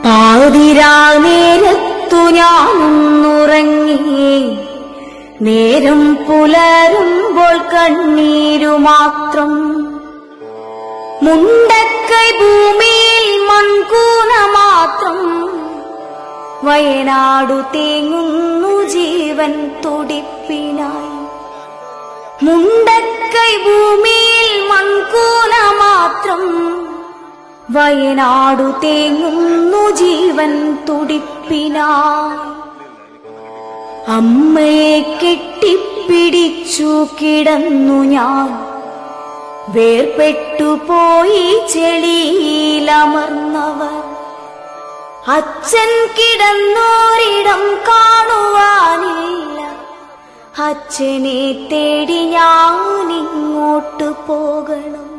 പാതിരാ നേരത്തു ഞാനുറങ്ങി, നേരം പുലരുമ്പോൾ കണ്ണീരു മാത്രം. മുണ്ടക്കൈ ഭൂമിയിൽ മൺകൂന മാത്രം. വയനാടു തേങ്ങുന്നു ജീവൻ തുടിപ്പിനായി. മുണ്ടക്കൈ ഭൂമിയിൽ മൺകൂന മാത്രം. വയനാടു തേങ്ങുന്നു ജീവൻ തുടിപ്പിനായി. അമ്മയെ കെട്ടിപ്പിടിച്ചു കിടന്നു ഞാൻ, വേർപെട്ടുപോയി ചെളിയിലമർന്നവർ. അച്ഛൻ കിടന്നോരിടം കാണുവാനില്ല, അച്ഛനെ തേടി ഞാനിങ്ങോട്ട് പോകണം.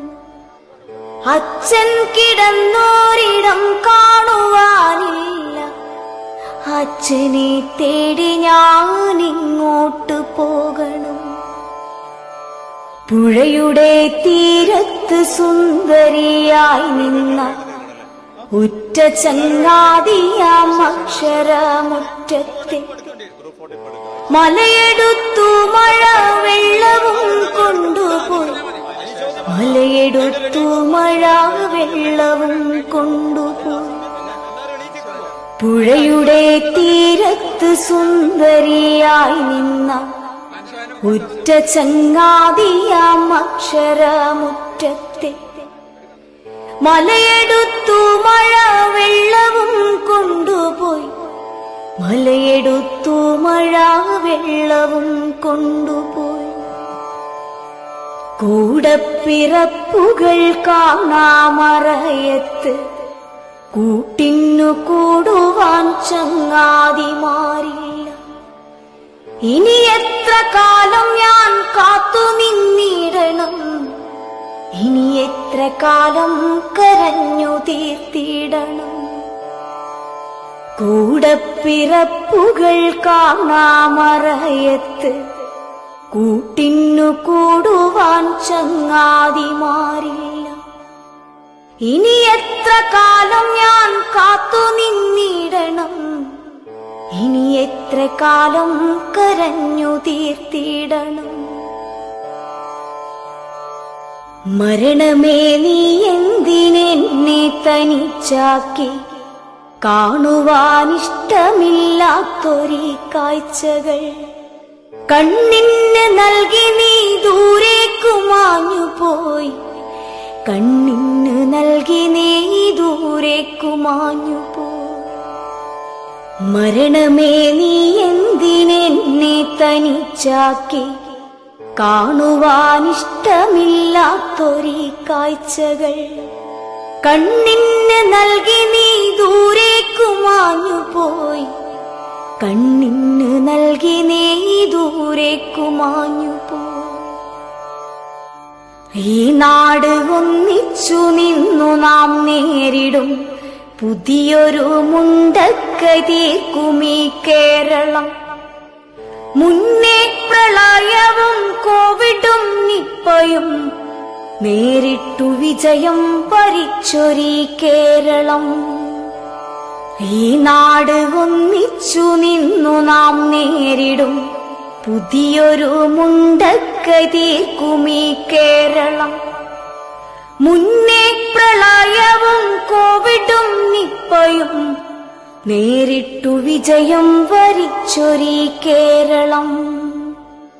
അച്ഛൻ കിടന്നോരിടം കാണുവാനില്ല, അച്ഛനെ തേടി ഞാനിങ്ങോട്ട് പോകണം. പുഴയുടെ തീരത്ത് സുന്ദരിയായി നിന്ന ഉറ്റ ചങ്ങാതിയാം അക്ഷരമുറ്റത്തെ, മലയെടുത്തു മഴ വെള്ളവും കൊണ്ടുപോയി. മലയെടുത്തു മഴ വെള്ളവും കൊണ്ടുപോയി. പുഴയുടെ തീരത്ത് സുന്ദരിയായി നിന്ന ഉറ്റ ചങ്ങാതിയാം അക്ഷരമുറ്റത്തെ, മലയെടുത്തു മഴ വെള്ളവും കൊണ്ടുപോയി. മലയെടുത്തു മഴ വെള്ളവും കൊണ്ടുപോയി. കൂടപ്പിറപ്പുകൾ കാണാമറയത്ത്, കൂട്ടിന്നു കൂടുവാൻ ചങ്ങാതിമാരില്ല. ഇനി എത്ര കാലം ഞാൻ കാത്തു നിന്നിടണം, ഇനി എത്ര കാലം കരഞ്ഞു തീർത്തിടണം. കൂടപ്പിറപ്പുകൾ കാണാമറയത്ത്, കൂട്ടിന്നു കൂടുവാൻ ചങ്ങാതിമാരില്ല. ഇനി എത്ര കാലം ഞാൻ കാത്തു നിന്നിടണം, ഇനി എത്ര കാലം കരഞ്ഞു തീർത്തിടണം. മരണമേ നീ എന്തിനെന്നെ തനിച്ചാക്കി, കാണുവാനിഷ്ടമില്ലാത്തൊരീ കാഴ്ചകൾ കണ്ണിന് നൽകി നീ ദൂരേക്കു മാഞ്ഞുപോയി. കണ്ണിന് നൽകി നീ ദൂരേക്കു മാഞ്ഞുപോയി. മരണമേ നീ എന്തിനെന്നെ തനിച്ചാക്കി, കാണുവാനിഷ്ടമില്ലാത്തൊരീ കാഴ്ചകൾ കണ്ണിന് നൽകി നീ ദൂരേക്കു മാഞ്ഞുപോയി. കണ്ണിന് നൽകി നീ ദൂരേക്കു മാഞ്ഞുപോയി. ഈ നാട് ഒന്നിച്ചു നിന്നു നാം നേരിടും പുതിയൊരു മുണ്ടക്കൈ തീർക്കുമീ കേരളം. മുന്നേ പ്രളയവും കോവിഡും നിപ്പയും നേരിട്ടു വിജയം വരിച്ചൊരീ കേരളം. ഈ നാട് ഒന്നിച്ചു നിന്നു നാം നേരിടും പുതിയൊരു മുണ്ടക്കൈ തീർക്കുമീ കേരളം. മുന്നേ പ്രളയവും കോവിഡും നിപ്പയും നേരിട്ടു വിജയം വരിച്ചൊരീ കേരളം.